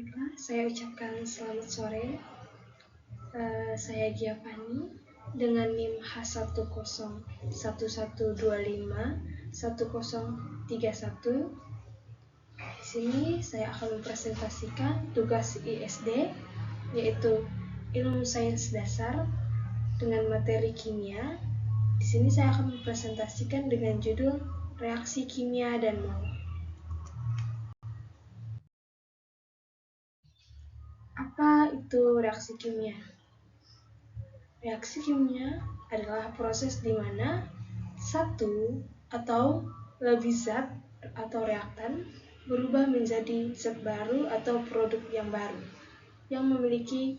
Baiklah, saya ucapkan selamat sore. Saya Giapani dengan NIM H1011251031. Di sini saya akan mempresentasikan tugas ISD, yaitu Ilmu Sains Dasar dengan materi kimia. Di sini saya akan mempresentasikan dengan judul Reaksi Kimia dan Mol. Apa itu reaksi kimia? Reaksi kimia adalah proses di mana satu atau lebih zat atau reaktan berubah menjadi zat baru atau produk yang baru yang memiliki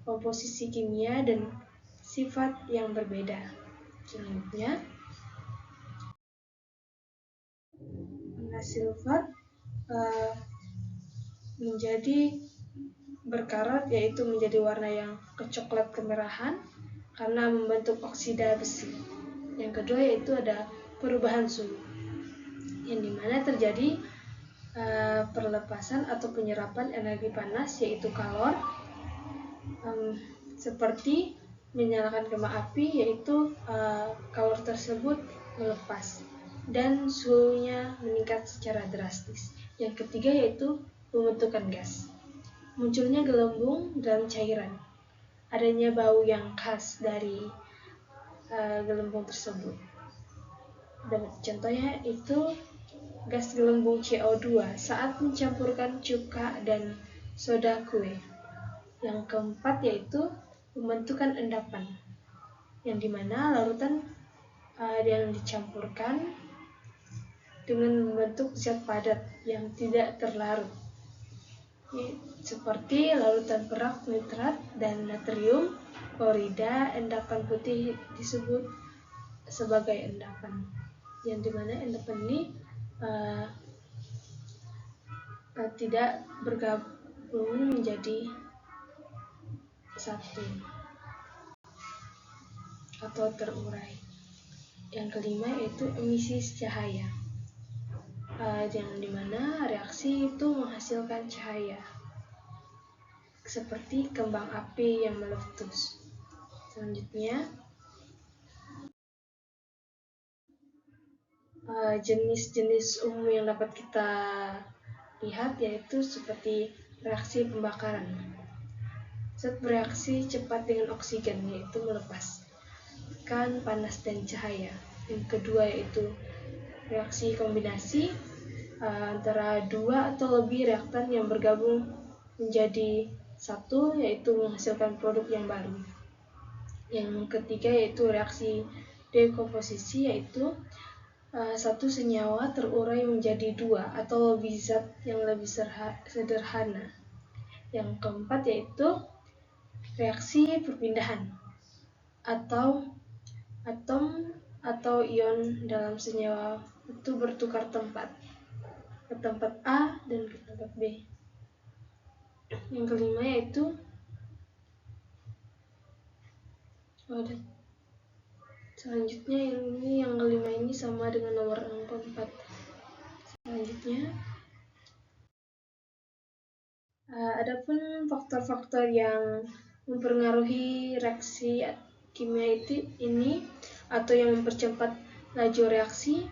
komposisi kimia dan sifat yang berbeda. Selanjutnya, silver menjadi berkarat, yaitu menjadi warna yang kecoklat kemerahan karena membentuk oksida besi. Yang kedua yaitu ada perubahan suhu, yang dimana terjadi perlepasan atau penyerapan energi panas yaitu kalor, seperti menyalakan kembang api, yaitu kalor tersebut melepas dan suhunya meningkat secara drastis. Yang ketiga yaitu pembentukan gas, munculnya gelembung dalam cairan, adanya bau yang khas dari gelembung tersebut. Dan contohnya itu gas gelembung CO2 saat mencampurkan cuka dan soda kue. Yang keempat yaitu pembentukan endapan, yang dimana larutan yang dicampurkan dengan membentuk zat padat yang tidak terlarut, seperti larutan perak nitrat dan natrium klorida. Endapan putih disebut sebagai endapan, yang dimana endapan ini tidak bergabung menjadi satu atau terurai. Yang kelima yaitu emisi cahaya, yang dimana reaksi itu menghasilkan cahaya seperti kembang api yang meletus. Selanjutnya, jenis-jenis umum yang dapat kita lihat yaitu seperti reaksi pembakaran. Zat bereaksi cepat dengan oksigen, yaitu melepaskan panas dan cahaya. Yang kedua yaitu reaksi kombinasi antara dua atau lebih reaktan yang bergabung menjadi satu, yaitu menghasilkan produk yang baru. Yang ketiga yaitu reaksi dekomposisi, yaitu satu senyawa terurai menjadi dua atau lebih zat yang lebih sederhana. Yang keempat yaitu reaksi perpindahan, atau atom atau ion dalam senyawa itu bertukar tempat, ke tempat A dan ke tempat B. Yang kelima yaitu selanjutnya yang kelima ini sama dengan nomor yang keempat. Selanjutnya, adapun faktor-faktor yang mempengaruhi reaksi kimia ini atau yang mempercepat laju reaksi,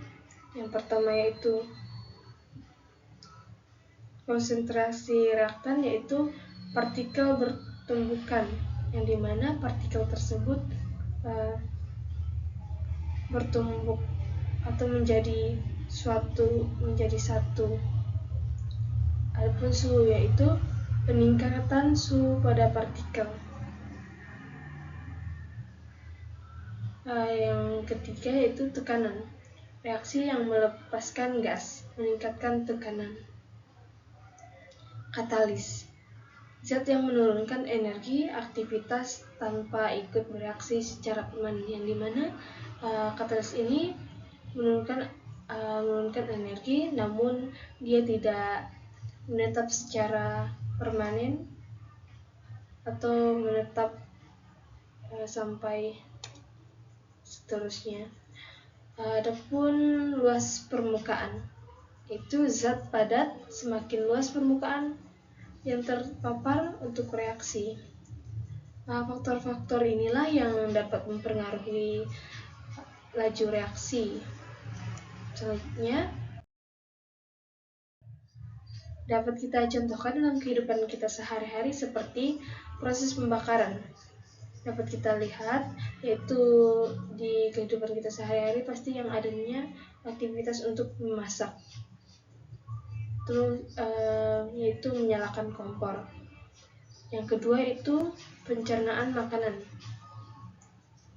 yang pertama yaitu konsentrasi reaktan, yaitu partikel bertumbukan, yang dimana partikel tersebut bertumbuk atau menjadi satu. Adapun suhu yaitu peningkatan suhu pada partikel. Yang ketiga yaitu tekanan, reaksi yang melepaskan gas, meningkatkan tekanan. Katalis, zat yang menurunkan energi aktivitas tanpa ikut bereaksi secara permanen, yang dimana katalis ini menurunkan energi, namun dia tidak menetap secara permanen atau menetap sampai seterusnya. Adapun luas permukaan, itu zat padat semakin luas permukaan yang terpapar untuk reaksi. Faktor-faktor inilah yang dapat mempengaruhi laju reaksi. Selanjutnya, dapat kita contohkan dalam kehidupan kita sehari-hari seperti proses pembakaran. Dapat kita lihat, yaitu di kehidupan kita sehari-hari pasti yang adanya aktivitas untuk memasak. Terus yaitu menyalakan kompor. Yang kedua itu pencernaan makanan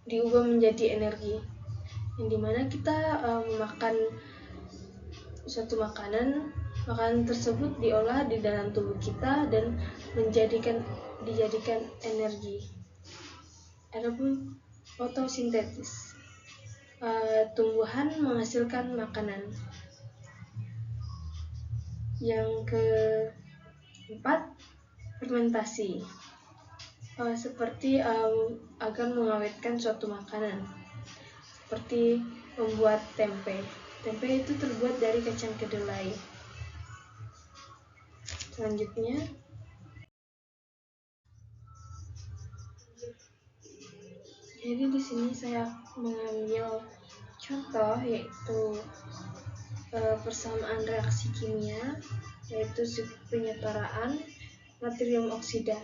diubah menjadi energi, yang dimana kita memakan suatu makanan tersebut diolah di dalam tubuh kita dan dijadikan energi. Adapun fotosintesis, tumbuhan menghasilkan makanan. Yang keempat, fermentasi, seperti agar mengawetkan suatu makanan, seperti membuat tempe. Tempe itu terbuat dari kacang kedelai. Selanjutnya, jadi di sini saya mengambil contoh yaitu persamaan reaksi kimia, yaitu penyetaraan natrium oksida.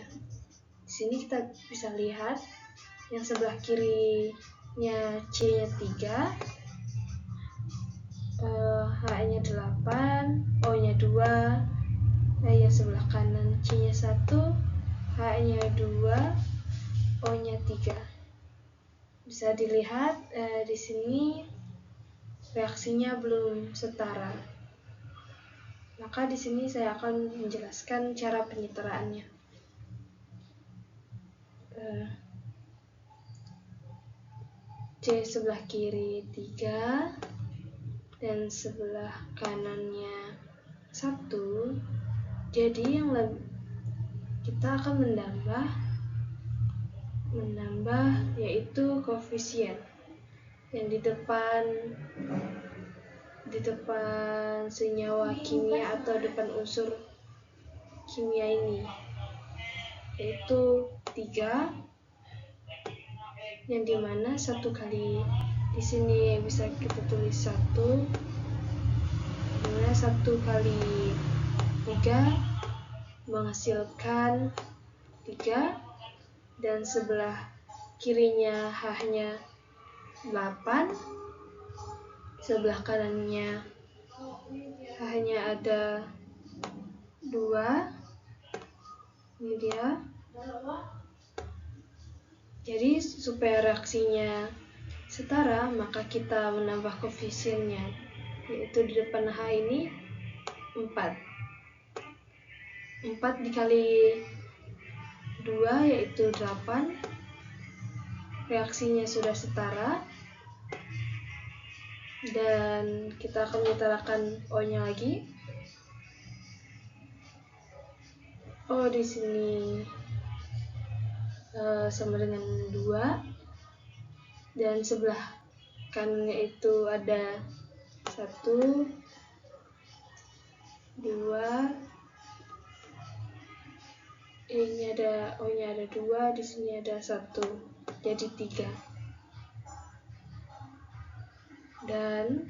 Di sini kita bisa lihat yang sebelah kirinya C-nya 3, H-nya 8, O-nya 2, yang sebelah kanan C-nya 1, H-nya 2, O-nya 3. Bisa dilihat di sini reaksinya belum setara. Maka di sini saya akan menjelaskan cara penyetaraannya. C sebelah kiri 3 dan sebelah kanannya 1. Jadi kita akan menambah yaitu koefisien yang di depan senyawa kimia atau depan unsur kimia ini, yaitu 3, yang dimana 1 kali di sini bisa kita tulis 1, dimana 1 kali 3 menghasilkan 3, dan sebelah kirinya H-nya 8, sebelah kanannya H-nya ada 2, ini dia. Jadi supaya reaksinya setara, maka kita menambah koefisiennya, yaitu di depan H ini 4. 4 dikali 2 yaitu 8. Reaksinya sudah setara. Dan kita akan menyetarakan O-nya lagi. O di sini sama dengan 2, dan sebelah kanannya itu ada 1, 2, ini ada O-nya ada 2, di sini ada 1, jadi 3. Dan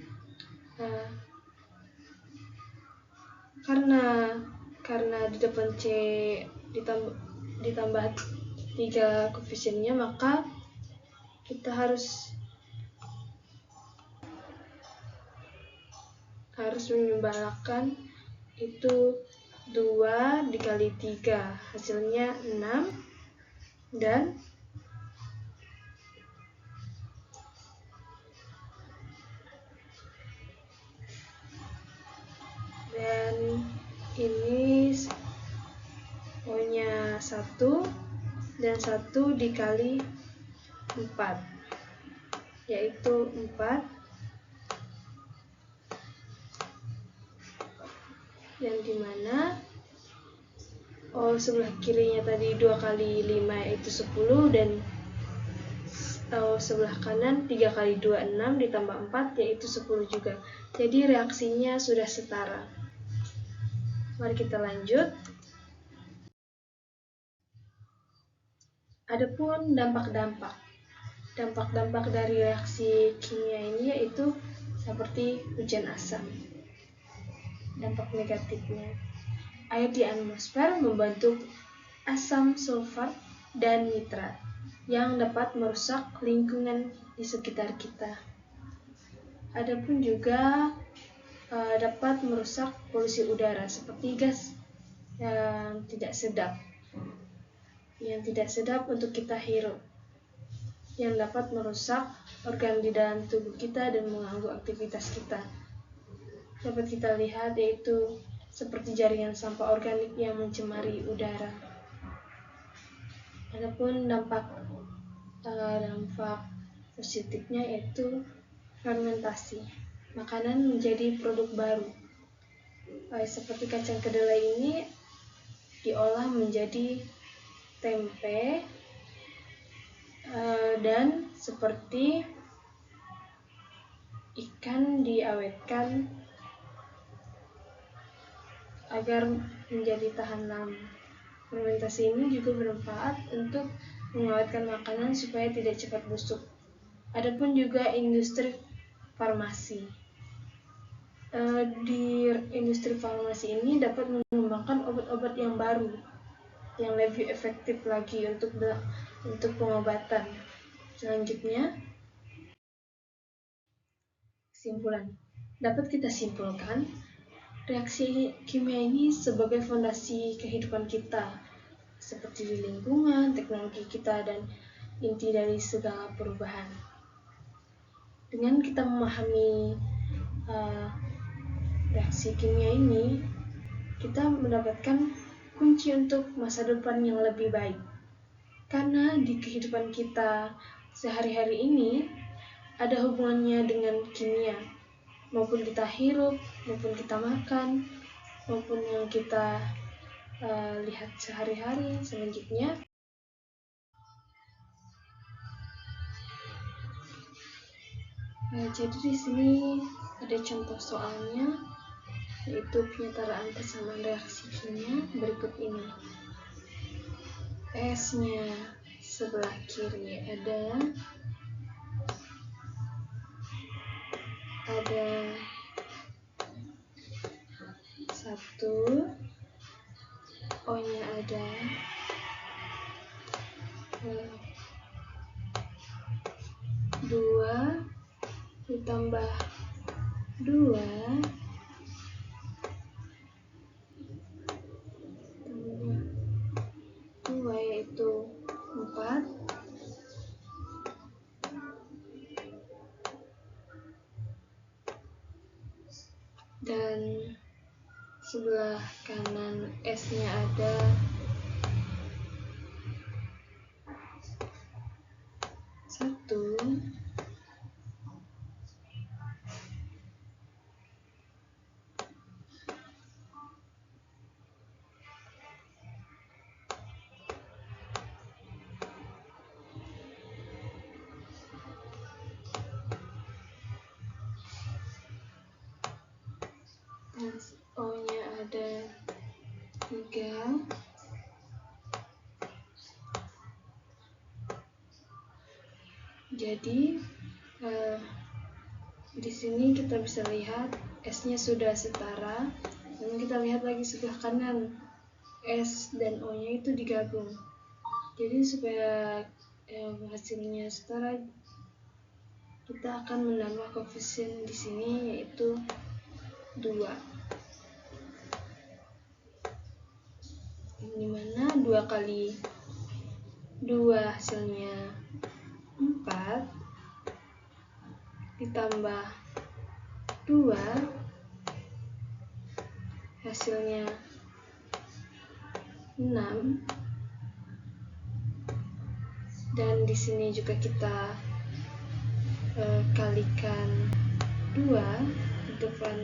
karena di depan C ditambah 3 koefisiennya, maka kita harus menyumbangkan itu 2 dikali 3, hasilnya 6, dan ini O-nya 1, dan 1 dikali 4, yaitu 4, yang dimana O sebelah kirinya tadi 2 kali 5 yaitu 10, dan O sebelah kanan 3 kali 2 6 ditambah 4 yaitu 10 juga. Jadi reaksinya sudah setara. Mari kita lanjut. Adapun dampak-dampak dari reaksi kimia ini yaitu seperti hujan asam. Dampak negatifnya, air di atmosfer membentuk asam sulfat dan nitrat yang dapat merusak lingkungan di sekitar kita. Adapun juga dapat merusak polusi udara seperti gas yang tidak sedap untuk kita hirup, yang dapat merusak organ di dalam tubuh kita dan mengganggu aktivitas kita. Dapat kita lihat yaitu seperti jaringan sampah organik yang mencemari udara. Adapun dampak positifnya yaitu fermentasi. Makanan menjadi produk baru. Seperti kacang kedelai ini diolah menjadi tempe, dan seperti ikan diawetkan agar menjadi tahan lama. Fermentasi ini juga bermanfaat untuk mengawetkan makanan supaya tidak cepat busuk. Adapun juga industri farmasi. Di industri farmasi ini dapat mengembangkan obat-obat yang baru, yang lebih efektif lagi untuk pengobatan. Selanjutnya, kesimpulan. Dapat kita simpulkan, reaksi kimia ini sebagai fondasi kehidupan kita, seperti di lingkungan, teknologi kita, dan inti dari segala perubahan. Dengan kita memahami reaksi kimia ini, kita mendapatkan kunci untuk masa depan yang lebih baik. Karena di kehidupan kita sehari-hari ini ada hubungannya dengan kimia, maupun kita hirup, maupun kita makan, maupun yang kita lihat sehari-hari. Selanjutnya, jadi di sini ada contoh soalnya, yaitu penyetaraan persamaan reaksi kimia berikut ini. S-nya sebelah kiri ada 1, O-nya ada 2 ditambah 2 yaitu 4, dan sebelah kanan S-nya ada 1, dan O-nya ada 3. Jadi di sini kita bisa lihat S-nya sudah setara, dan kita lihat lagi sebelah kanan, S dan O-nya itu digabung. Jadi supaya hasilnya setara, kita akan menambah koefisien di sini yaitu 2. Dimana 2 kali 2 hasilnya 4 ditambah 2 hasilnya 6, dan di sini juga kita kalikan 2 di depan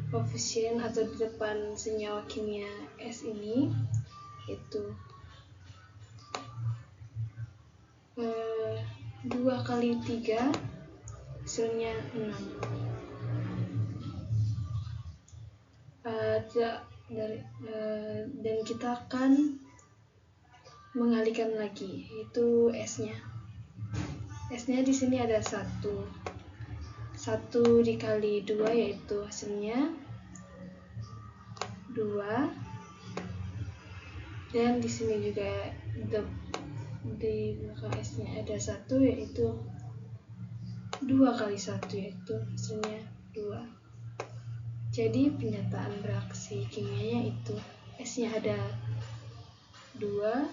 koefisien atau di depan senyawa kimia S ini, itu 2 kali 3 hasilnya 6. Dan kita akan mengalihkan lagi, yaitu S-nya. S-nya di sini ada 1 dikali 2, yaitu hasilnya 2. Dan di sini juga di belakang S-nya ada 1, yaitu 2 kali 1, yaitu hasilnya 2. Jadi penyataan reaksi kimianya itu S-nya ada 2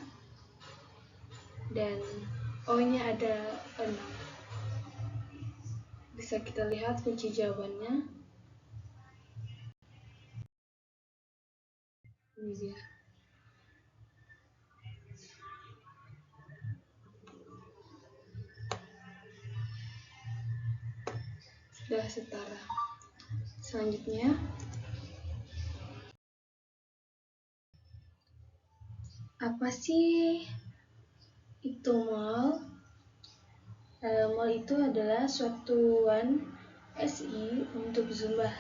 dan O-nya ada 6. Bisa kita lihat kunci jawabannya. Ini dia. Sudah setara. Selanjutnya, apa sih itu mol? Mol itu adalah satuan SI untuk jumlah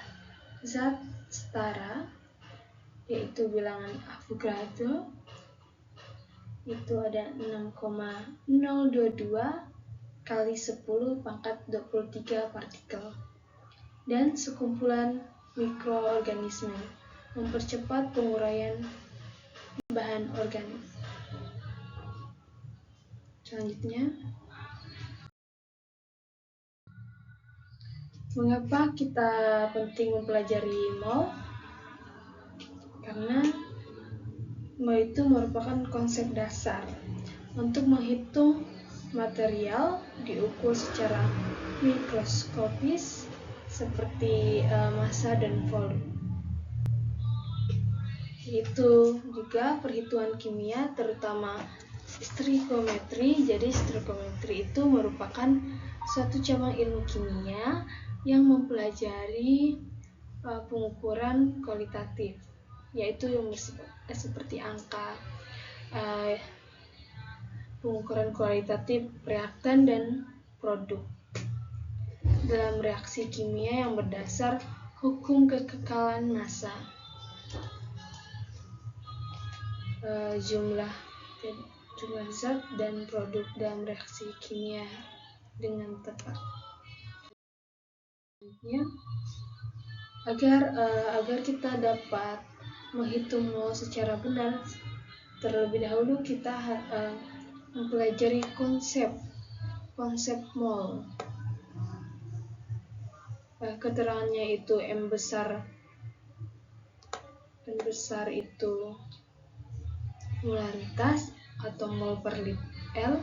zat setara, yaitu bilangan Avogadro itu ada 6,022 kali 10 pangkat 23 partikel, dan sekumpulan mikroorganisme mempercepat penguraian bahan organik. Selanjutnya, mengapa kita penting mempelajari mol? Karena mol itu merupakan konsep dasar untuk menghitung material diukur secara mikroskopis seperti massa dan volume. Itu juga perhitungan kimia, terutama stoikiometri. Jadi stoikiometri itu merupakan suatu cabang ilmu kimia yang mempelajari pengukuran kualitatif, yaitu yang seperti angka, pengukuran kualitatif reaktan dan produk dalam reaksi kimia yang berdasar hukum kekekalan massa. Jumlah zat dan produk dalam reaksi kimia dengan tepat. Agar kita dapat menghitung mol secara benar, terlebih dahulu kita mempelajari konsep mol. Keterangannya itu M besar itu molaritas atau mol per L,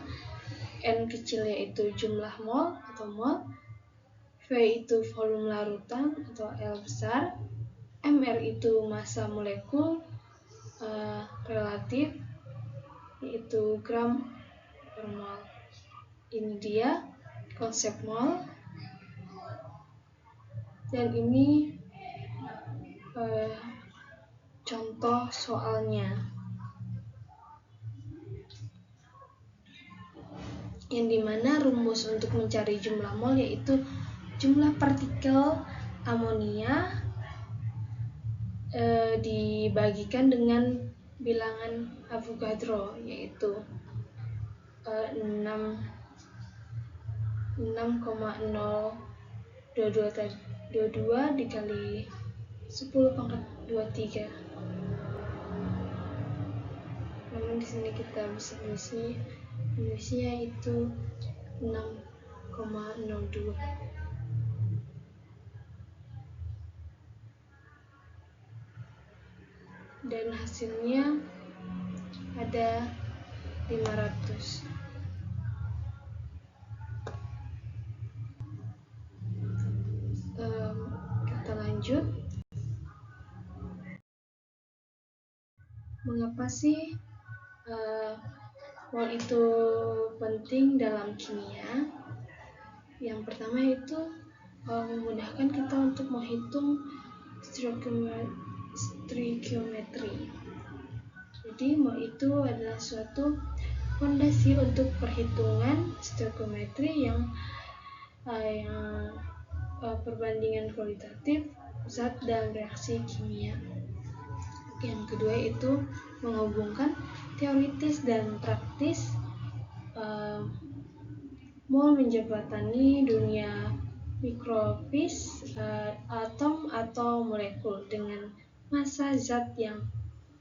N kecilnya itu jumlah mol atau mol, V itu volume larutan atau L besar, Mr itu massa molekul relatif yaitu gram per mol. Ini dia konsep mol, dan ini contoh soalnya, yang dimana rumus untuk mencari jumlah mol yaitu jumlah partikel amonia dibagikan dengan bilangan Avogadro, yaitu 6,022 dikali 10 pangkat 23. Namun di sini kita bisa tulisnya itu 6,02. Dan hasilnya ada 500. Kita lanjut. Mengapa sih mol itu penting dalam kimia? Yang pertama itu memudahkan kita untuk menghitung stoikiometri. Jadi mol itu adalah suatu fondasi untuk perhitungan stoikiometri yang perbandingan kualitatif zat dalam reaksi kimia. Yang kedua itu menghubungkan teoritis dan praktis. Mol menjembatani dunia mikrobis, atom atau molekul dengan massa zat yang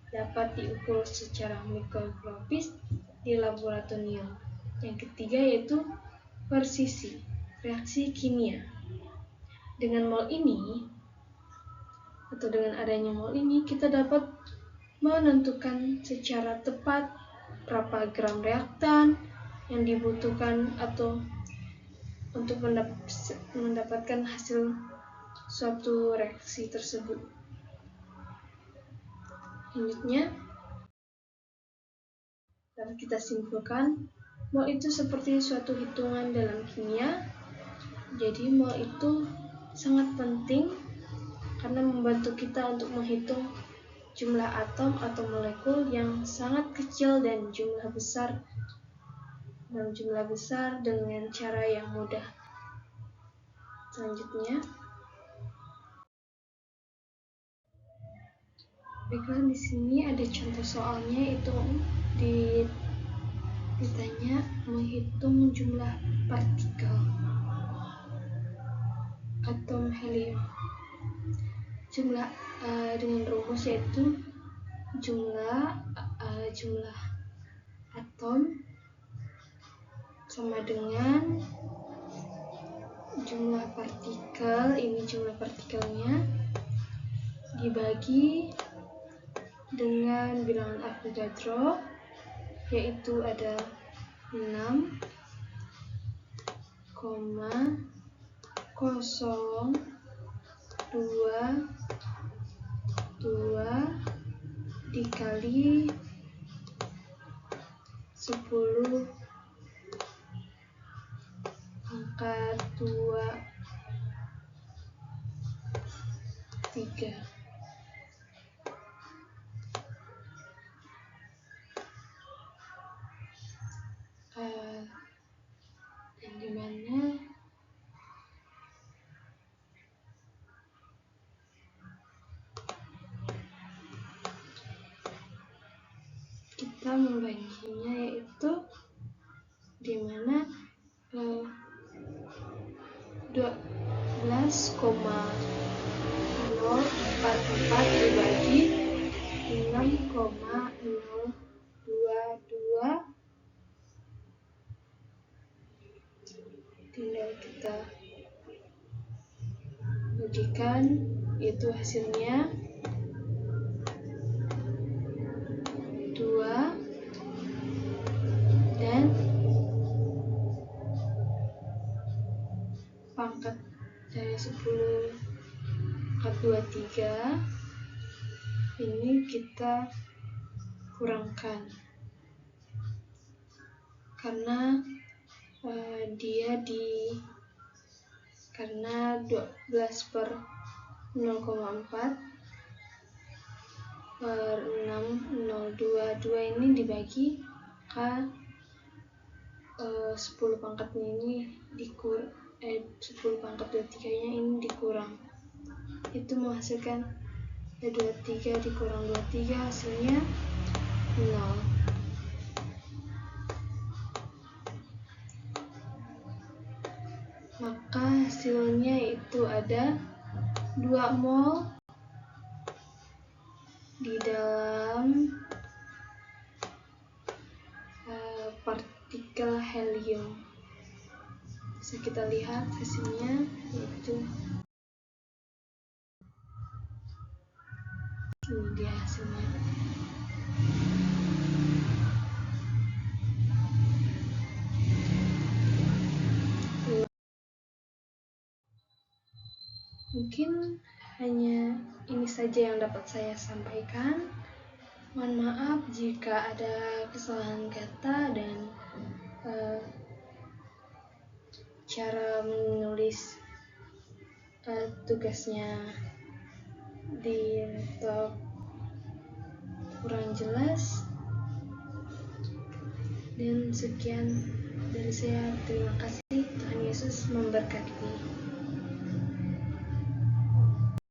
dapat diukur secara mikroskopis di laboratorium. Yang ketiga yaitu persisi, reaksi kimia. Dengan mol ini atau dengan adanya mol ini kita dapat menentukan secara tepat berapa gram reaktan yang dibutuhkan atau untuk mendapatkan hasil suatu reaksi tersebut. Selanjutnya dapat kita simpulkan, mol itu seperti suatu hitungan dalam kimia. Jadi mol itu sangat penting karena membantu kita untuk menghitung jumlah atom atau molekul yang sangat kecil dan jumlah besar dengan cara yang mudah. Selanjutnya, baiklah, di sini ada contoh soalnya, itu ditanya menghitung jumlah partikel atom helium. Jumlah dengan rumus yaitu jumlah atom sama dengan jumlah partikel, ini jumlah partikelnya, dibagi dengan bilangan Avogadro, yaitu ada 6,022 dikali 10 pangkat 23. Yang dimana kita membaginya, yaitu dimana 12,044 dibagi 6,022, tinggal kita bagikan, itu hasilnya 2 dan pangkat dari 10 pangkat 23 ini kita kurangkan karena karena 12/0,4 per 6,022 ini dibagi ke 10 pangkatnya ini 10 pangkat 23 nya ini dikurang, itu menghasilkan 23 dikurang 23 hasilnya 0. Maka hasilnya itu ada 2 mol di dalam partikel helium. Bisa kita lihat hasilnya, yaitu ini dia hasilnya. Mungkin hanya ini saja yang dapat saya sampaikan. Mohon maaf jika ada kesalahan kata dan cara menulis tugasnya di laptop kurang jelas. Dan sekian dari saya, terima kasih. Tuhan Yesus memberkati.